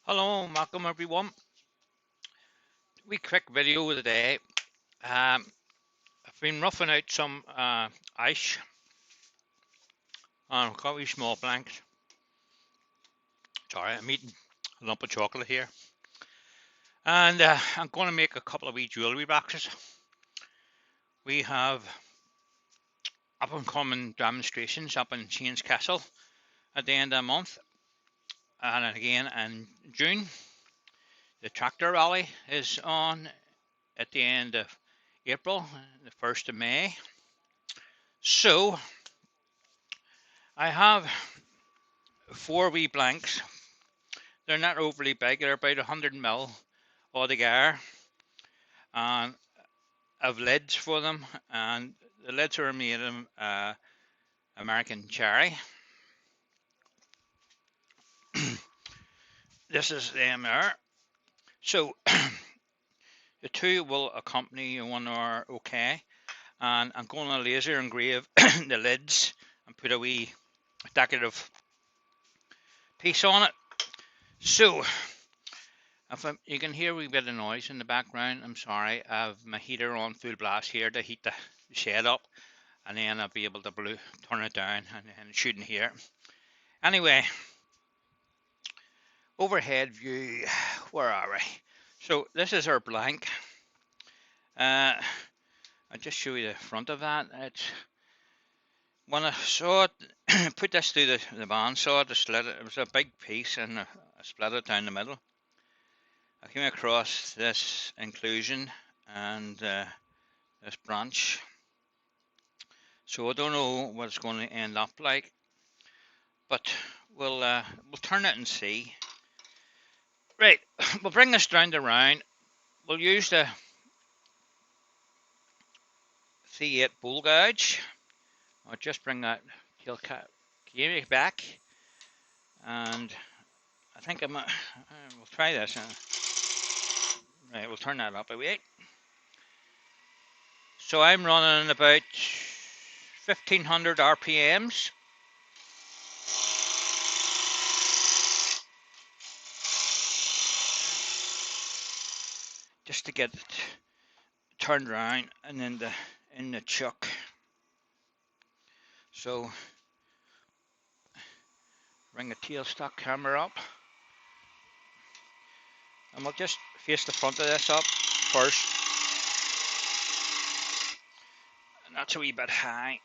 Hello, welcome everyone. We quick video today. I've been roughing out some ice on a couple of small blanks. Sorry, I'm eating a lump of chocolate here, and I'm going to make a couple of wee jewellery boxes. We have up and coming demonstrations up in Shane's Castle at the end of the month, and again in June. The tractor rally is on at the end of April, the 1st of May. So I have four wee blanks. They're not overly big. They're about 100 ml altogether, and I've lids for them. And the lids are made of American cherry. This is them there. So the two will accompany one are okay, and I'm going to laser engrave the lids and put a wee decorative piece on it. So if you can hear a wee bit of noise in the background, I'm sorry. I have my heater on full blast here to heat the shed up, and then I'll be able to turn it down and shoot in here. Anyway, overhead view, where are we? So this is our blank. I'll just show you the front of that. When I saw it, put this through the bandsaw to slit it. It was a big piece, and I split it down the middle. I came across this inclusion and this branch, so I don't know what it's going to end up like, but we'll turn it and see. Right, we'll bring this round around. We'll use the C8 bull gouge. I'll just bring that tail carry back, and I think we'll try this. Right, we'll turn that up a bit. So I'm running about 1500 RPMs. Just to get it turned around and in the chuck. So bring the tailstock camera up, and we'll just face the front of this up first. And that's a wee bit high.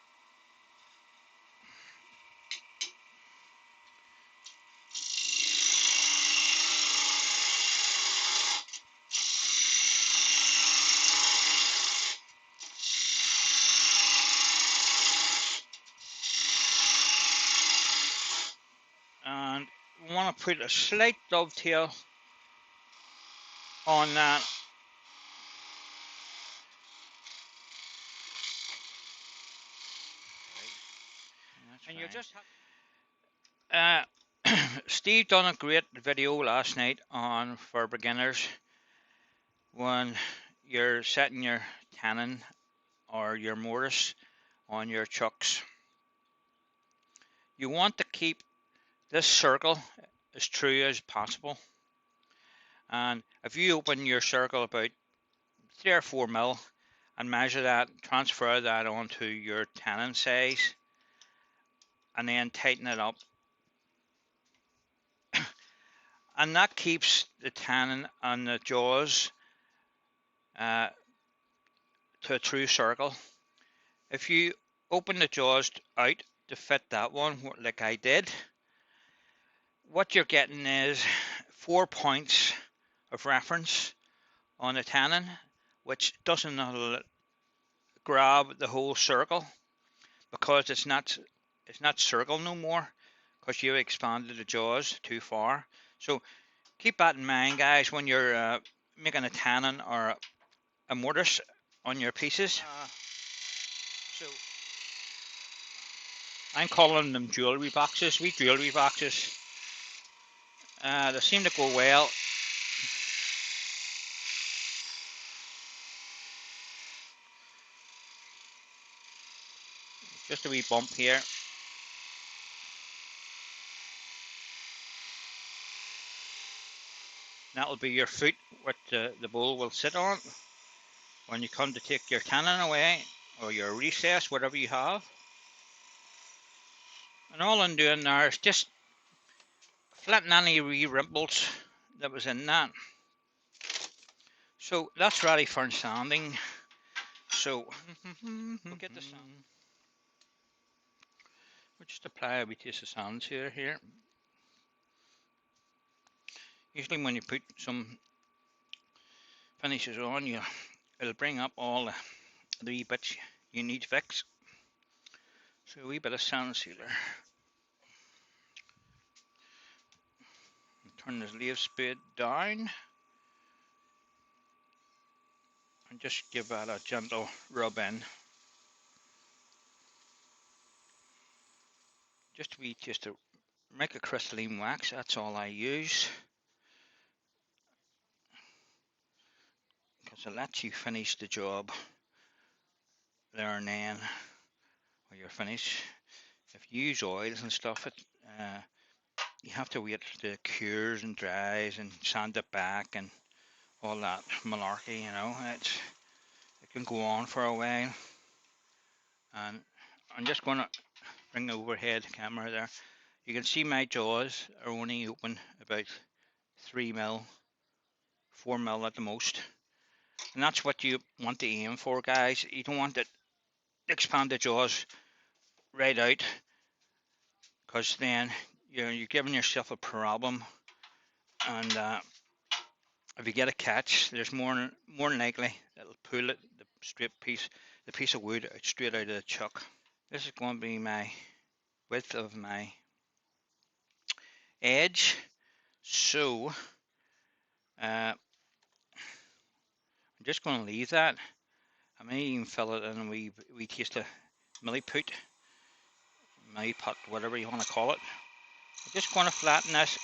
And we want to put a slight dovetail on that. And you just Steve done a great video last night on for beginners when you're setting your tannin or your mortise on your chucks. You want to keep this circle as true as possible, and if you open your circle about 3 or 4 mil and measure that, transfer that onto your tannin size, and then tighten it up, and that keeps the tannin on the jaws to a true circle. If you open the jaws out to fit that one like I did, what you're getting is 4 points of reference on the tannin, which doesn't grab the whole circle, because it's not circle no more, because you've expanded the jaws too far. So keep that in mind, guys, when you're making a tannin or a mortise on your pieces. So I'm calling them jewellery boxes. We jewellery boxes. They seem to go well. Just a wee bump here. That'll be your foot, what the bowl will sit on when you come to take your tannin away, or your recess, whatever you have. And all I'm doing there is just flatten any wee ripples that was in that. So that's ready for sanding. So we'll get the sand. We'll just apply a wee taste of sand here. Usually when you put some finishes on, it'll bring up all the wee bits you need to fix. So a wee bit of sand sealer. Turn this lathe spade down and just give that a gentle rub in. Just to make a crystalline wax, that's all I use. Because it lets you finish the job there and then when you're finished. If you use oils and stuff, you have to wait till it cures and dries and sand it back and all that malarkey, it can go on for a while. And I'm just going to bring the overhead camera there. You can see my jaws are only open about 3 mil, 4 mil at the most. And that's what you want to aim for, guys. You don't want to expand the jaws right out, because then you're giving yourself a problem. And if you get a catch, there's more than likely it'll pull it, the piece of wood straight out of the chuck. This is going to be my width of my edge. So I'm just going to leave that. I may even fill it in a wee taste of milliput, pot, whatever you want to call it. I'm just going to flatten this.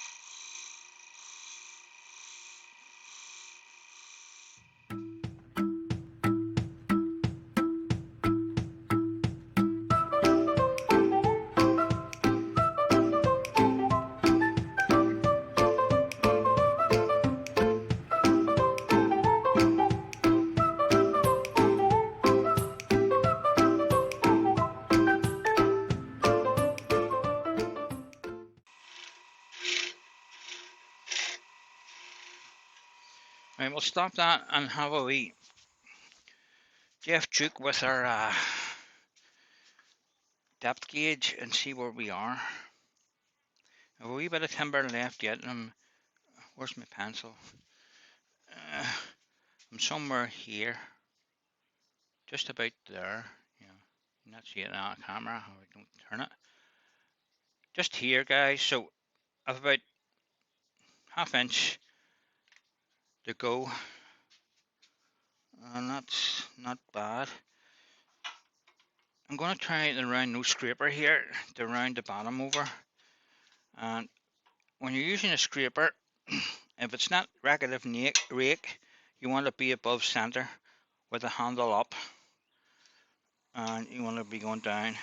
Right, we'll stop that and have a wee Jeff Duke with our depth gauge and see where we are. I have a wee bit of timber left yet. Where's my pencil? I'm somewhere here, just about there. You not see it on camera. How I don't turn it. Just here, guys. So I've about ½ inch to go, and that's not bad. I'm going to try the round nose scraper here to round the bottom over. And when you're using a scraper, if it's not racket rake, you want to be above center with the handle up, and you want to be going down.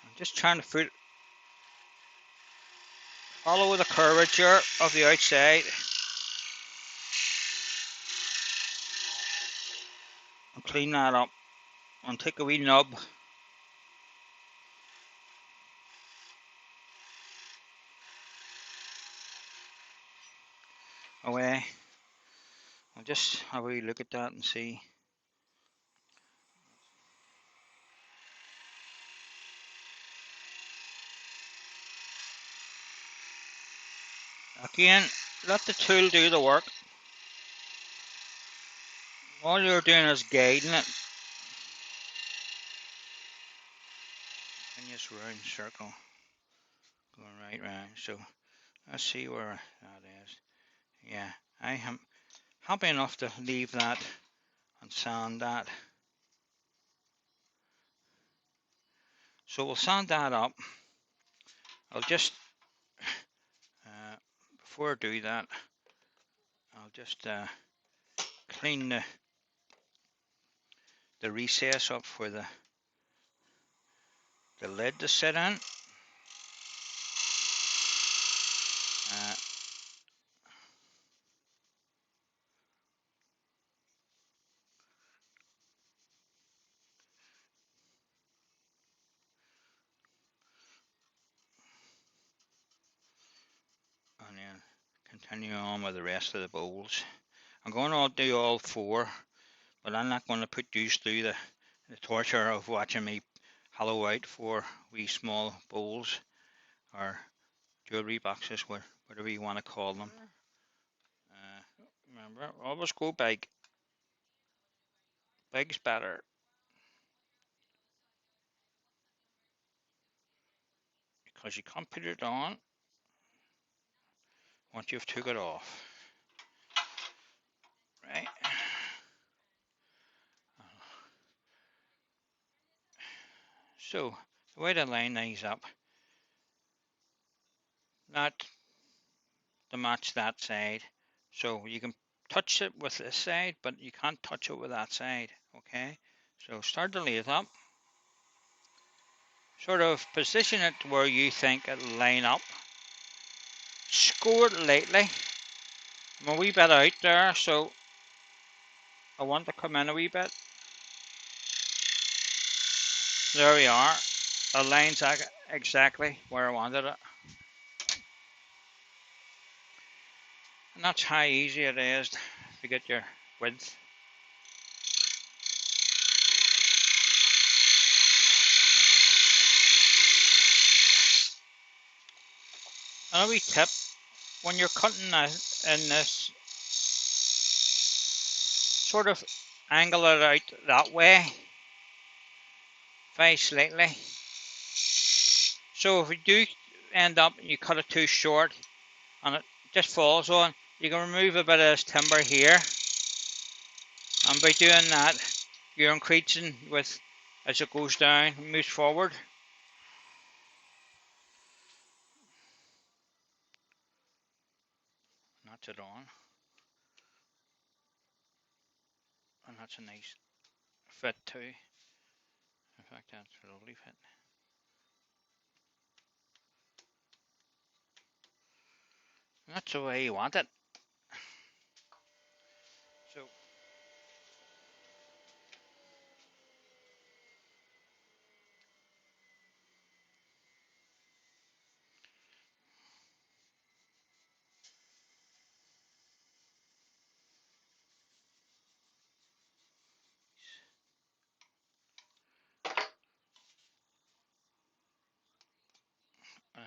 I'm just trying to follow the curvature of the outside and clean that up, and take a wee nub away. I'll just have a wee look at that and see. Again, let the tool do the work. All you're doing is guiding it. Continuous round circle going right round. So let's see where that is. Yeah, I am happy enough to leave that and sand that. So we'll sand that up. I'll just before I do that, I'll just clean the recess up for the lid to sit in. And then continue on with the rest of the bowls. I'm going to do all 4, but I'm not going to put you through the torture of watching me hollow out 4 wee small bowls or jewelry boxes, whatever you want to call them. Remember, always go big. Big's better. Because you can't put it on once you've took it off. Right? So, the way to line these up, not to match that side. So you can touch it with this side, but you can't touch it with that side. Okay? So start to lay it up. Sort of position it where you think it'll line up. Score it lightly. I'm a wee bit out there, so I want to come in a wee bit. There we are. It lines exactly where I wanted it. And that's how easy it is to get your width. And a wee tip, when you're cutting in this, sort of angle it out that way, very slightly. So if you do end up and you cut it too short and it just falls on, you can remove a bit of this timber here. And by doing that, you're increasing with as it goes down, moves forward. That's it on. And that's a nice fit too. In fact, that's a lovely fit. And that's the way you want it. So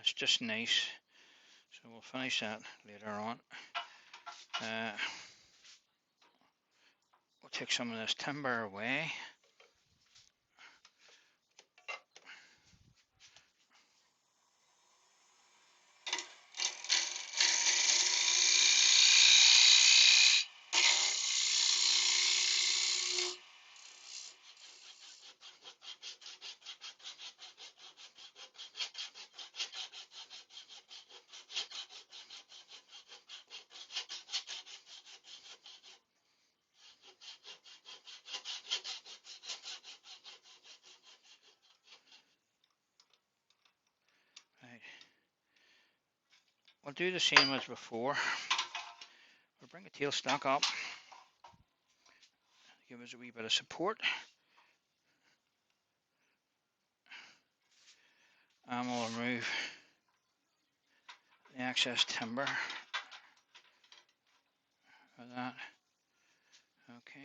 it's just nice. So we'll finish that later on. We'll take some of this timber away. Right. We'll do the same as before. We'll bring the tailstock up. Give us a wee bit of support. And we'll remove the excess timber for that. Okay.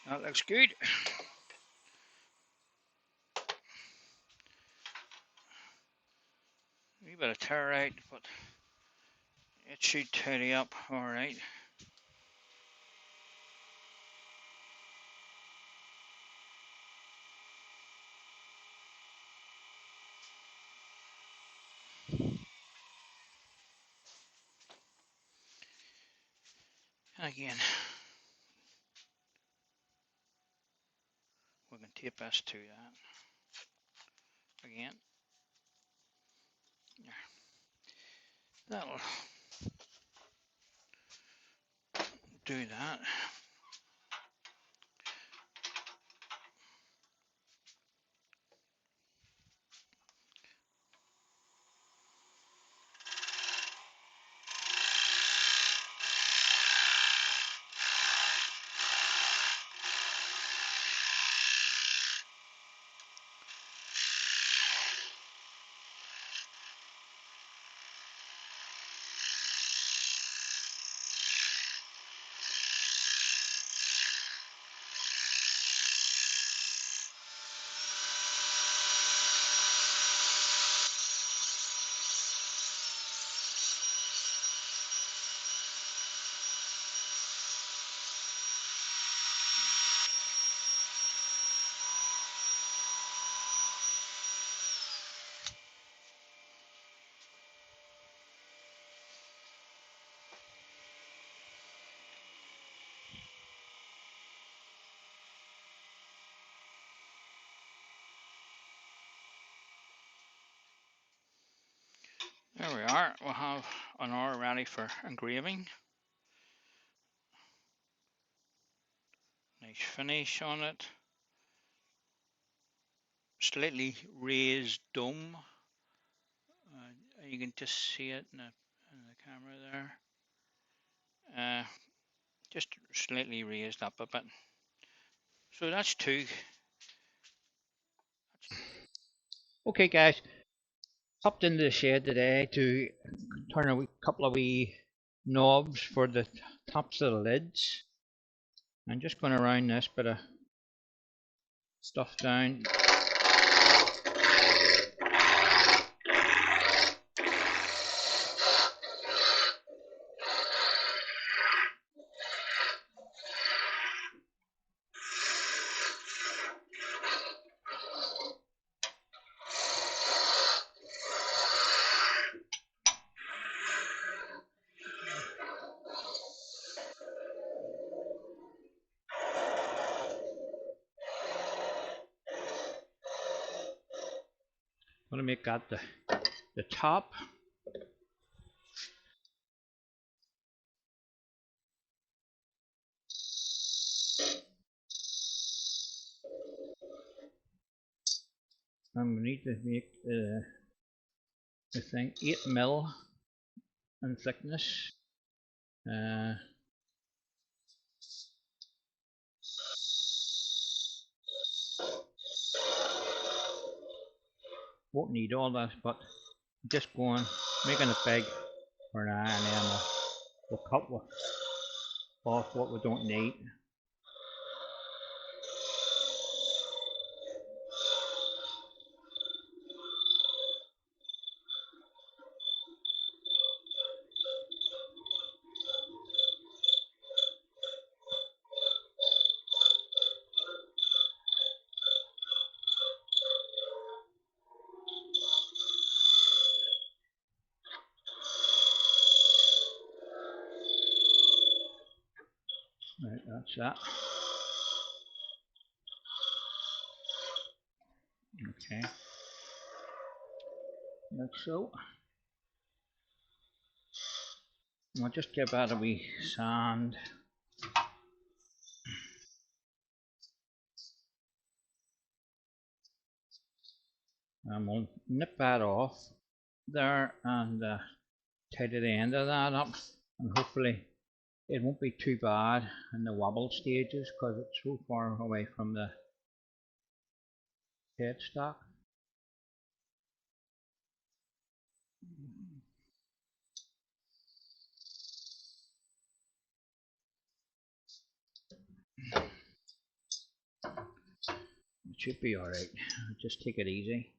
That looks good. A wee bit of tear out, but it should tidy up alright. Again, we can tape this to that again. That'll do that. There we are. We'll have an ore ready for engraving. Nice finish on it. Slightly raised dome. You can just see it in the camera there. Just slightly raised up a bit. So that's two. Okay, guys, popped into the shed today to turn a couple of wee knobs for the tops of the lids. I'm just going to round this bit of stuff down. I'm going to make that the top. I'm going to need to make the thing 8mm in thickness. Won't need all that, but just going making it big for now, and then we'll cut off what we don't need. Right, that's that. Okay, like so. I'll just give that a wee sand. And we'll nip that off there and tidy the end of that up, and hopefully it won't be too bad in the wobble stages because it's so far away from the headstock. It should be alright. Just take it easy.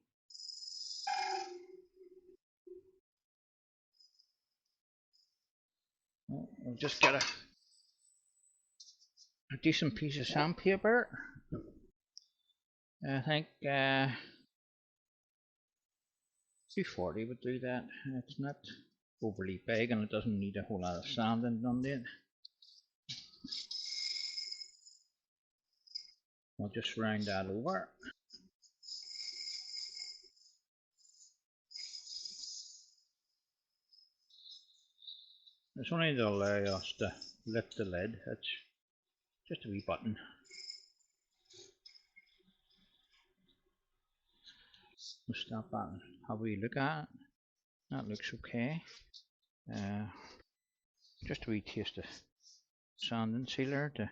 We'll just get a decent piece of sandpaper. I think 240 would do that. It's not overly big and it doesn't need a whole lot of sanding done to it. I'll just round that over. It's only to allow us to lift the lid. It's just a wee button. We'll stop that and have a wee look at it. That looks okay. Just a wee taste of sanding sealer to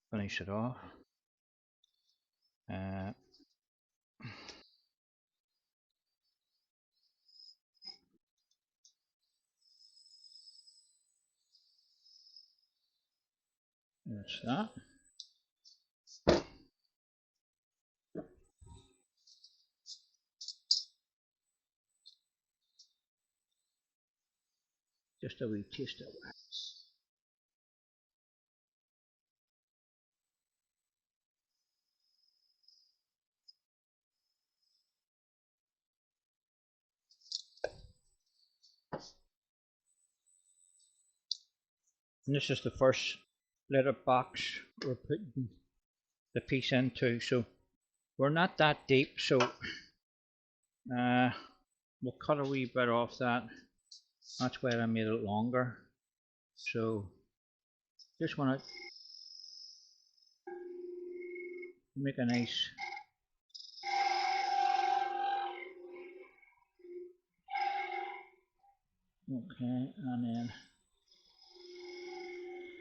finish it off. That's that. Just a wee taste of it. And this is the first letter box we're putting the piece into, so we're not that deep, so we'll cut a wee bit off that. That's why I made it longer. So just want to make a nice okay, and then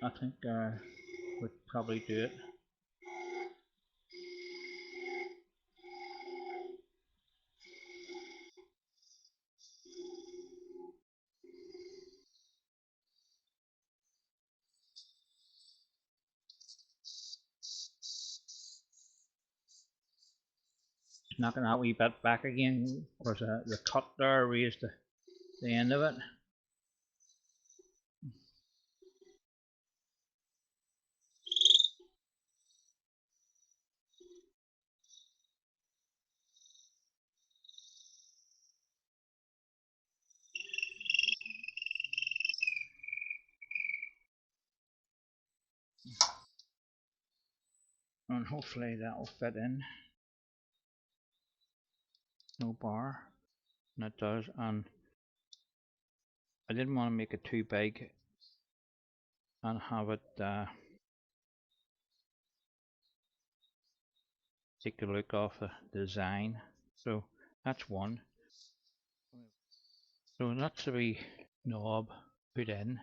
I think we'd probably do it. Knocking that wee bit back again because the cut there raised the end of it. And hopefully that will fit in. No bar. And it does. And I didn't want to make it too big and have it take the look off the design. So that's one. So that's the wee knob put in.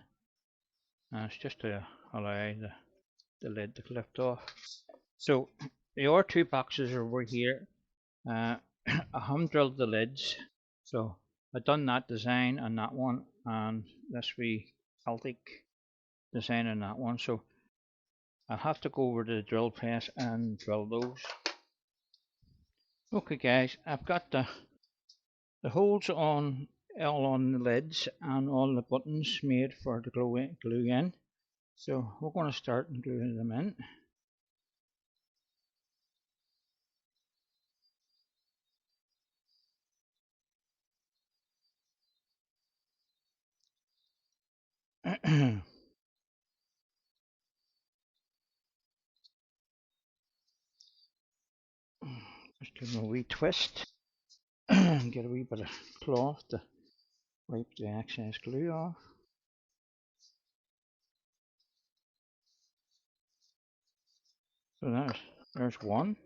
And it's just to allow the lid to lift off. So there are two boxes over here. I haven't drilled the lids, so I've done that design on that one and this wee Celtic design on that one. So I'll have to go over to the drill press and drill those. Okay guys, I've got the holes on all on the lids and all the buttons made for the glue in. So we're going to start gluing them in. Just give them a wee twist and get a wee bit of cloth to wipe the excess glue off. So there's one.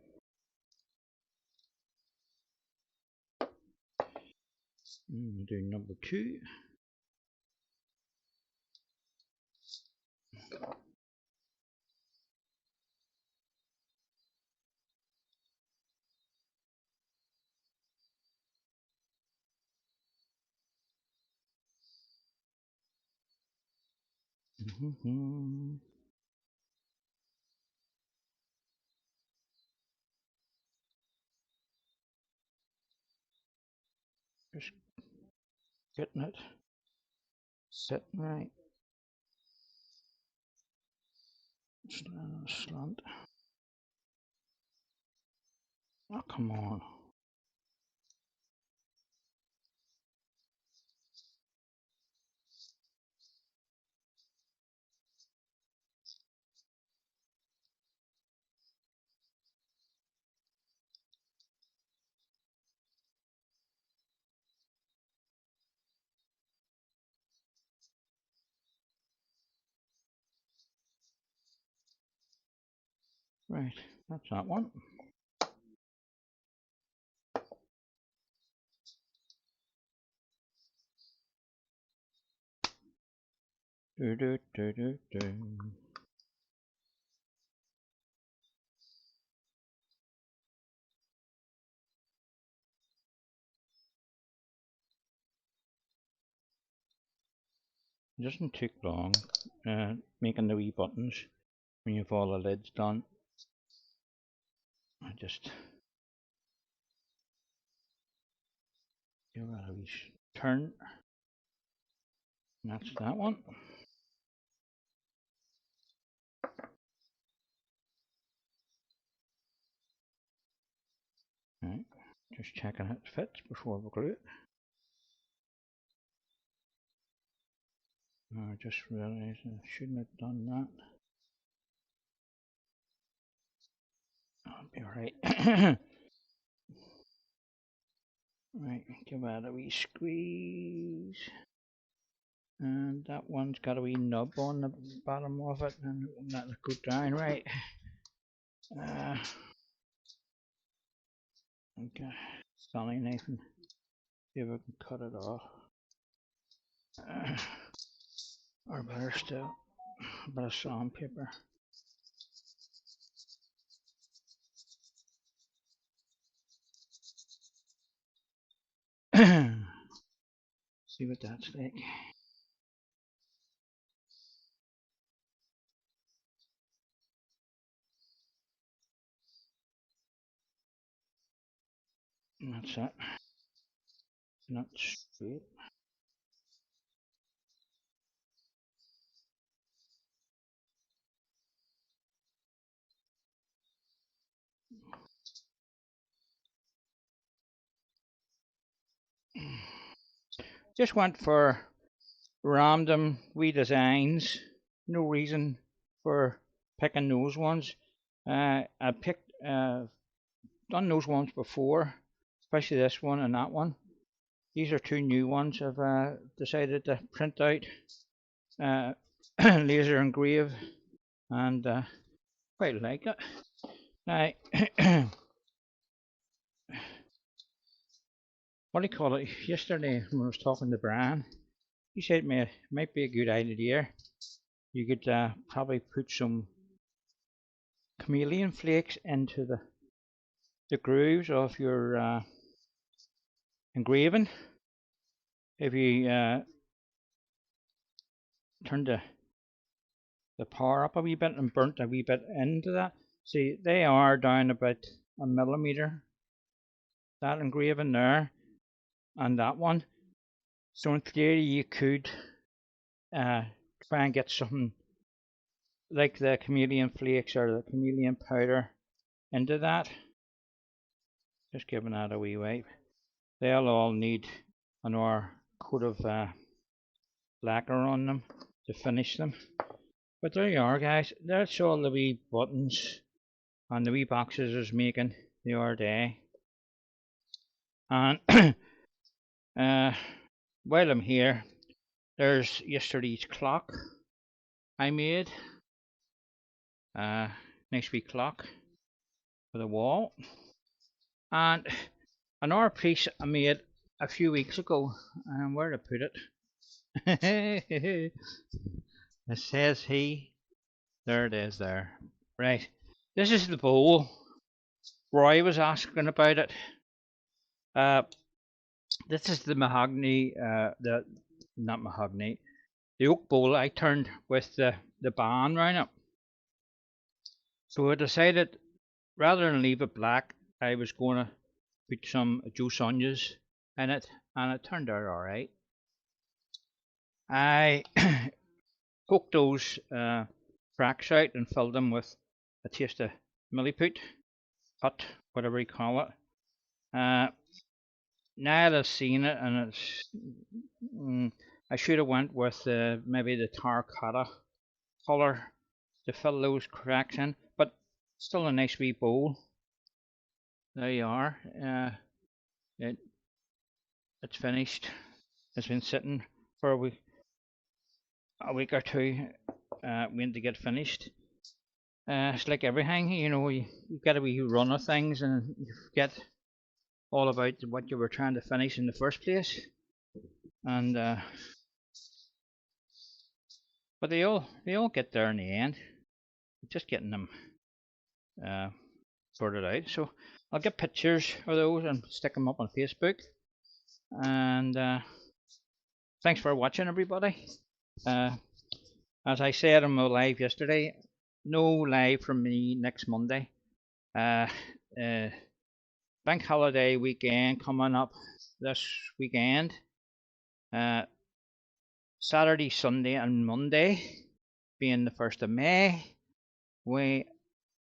We'll do number two. Just getting it sitting right. Slant. Oh, come on. Right, that's that one. Do, do, do, do, do. It doesn't take long making the wee buttons when you've all the lids done. I just give it a wee turn. And that's that one. Right, just checking it fits before we glue it. I just realised I shouldn't have done that. I'll be alright. Right, give that a wee squeeze. And that one's got a wee nub on the bottom of it, and let it go down, right. Okay, Sally Nathan, see if I can cut it off. Or better still, a bit of sandpaper. See what that's like. And that's it. Not straight. Just went for random wee designs. No reason for picking those ones. I picked done those ones before, especially this one and that one. These are two new ones I've decided to print out, laser engrave, and quite like it. Now, what do you call it? Yesterday when I was talking to Brian, he said to me it might be a good idea. You could probably put some chameleon flakes into the grooves of your engraving. If you turn the power up a wee bit and burnt a wee bit into that, see they are down about a millimeter. That engraving there and that one. So in theory you could try and get something like the chameleon flakes or the chameleon powder into that. Just giving that a wee wipe. They'll all need another coat of lacquer on them to finish them. But there you are, guys. That's all the wee buttons and the wee boxes I was making the other day. And while I'm here, there's yesterday's clock I made. Nice wee clock for the wall. And another piece I made a few weeks ago. And where to put it? It says he. There it is there. Right. This is the bowl. Roy was asking about it. This is the mahogany, not mahogany, the oak bowl I turned with the band round it. So I decided rather than leave it black, I was going to put some Joe Sonias in it, and it turned out alright. I poked those cracks out and filled them with a taste of milliput, hot, whatever you call it. Now that I've seen it, and I should have went with maybe the terracotta colour to fill those cracks in, but still a nice wee bowl. There you are. It's finished. It's been sitting for a week or two, waiting to get finished. It's like everything, you get a wee run of things and you forget all about what you were trying to finish in the first place. And but they all get there in the end. Just getting them uh, sorted out. So I'll get pictures of those and stick them up on Facebook. And thanks for watching, everybody. Uh, as I said on my live yesterday, no live from me next Monday. Uh, uh, Bank holiday weekend coming up this weekend. Saturday, Sunday, and Monday, being the 1st of May, we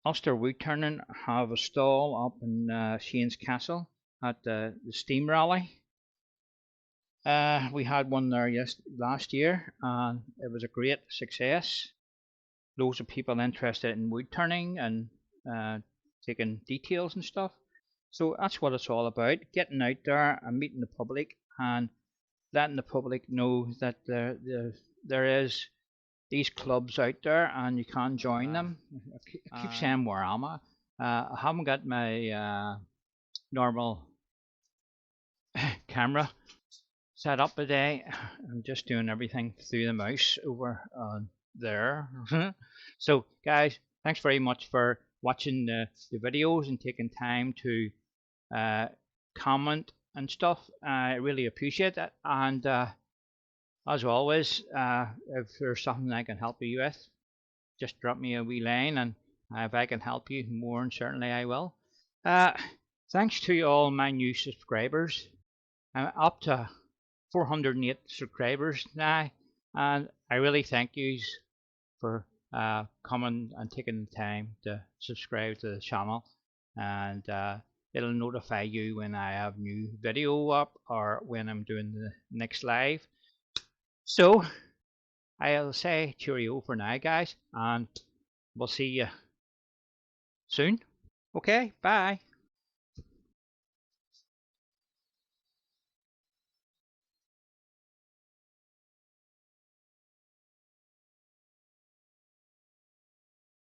Ulster Wood Turning have a stall up in Shane's Castle at the Steam Rally. We had one there last year, and it was a great success. Loads of people interested in wood turning and taking details and stuff. So that's what it's all about, getting out there and meeting the public and letting the public know that there is these clubs out there and you can join them. I keep saying where am I? I haven't got my normal camera set up today. I'm just doing everything through the mouse over there. So guys, thanks very much for watching the videos and taking time to comment and stuff. I really appreciate it. And as always, if there's something I can help you with, just drop me a wee line, and if I can help you more, and certainly I will. Thanks to all my new subscribers. I'm up to 408 subscribers now, and I really thank you for coming and taking the time to subscribe to the channel, and it'll notify you when I have new video up or when I'm doing the next live. So I'll say cheerio for now, guys, and we'll see you soon. Okay, bye.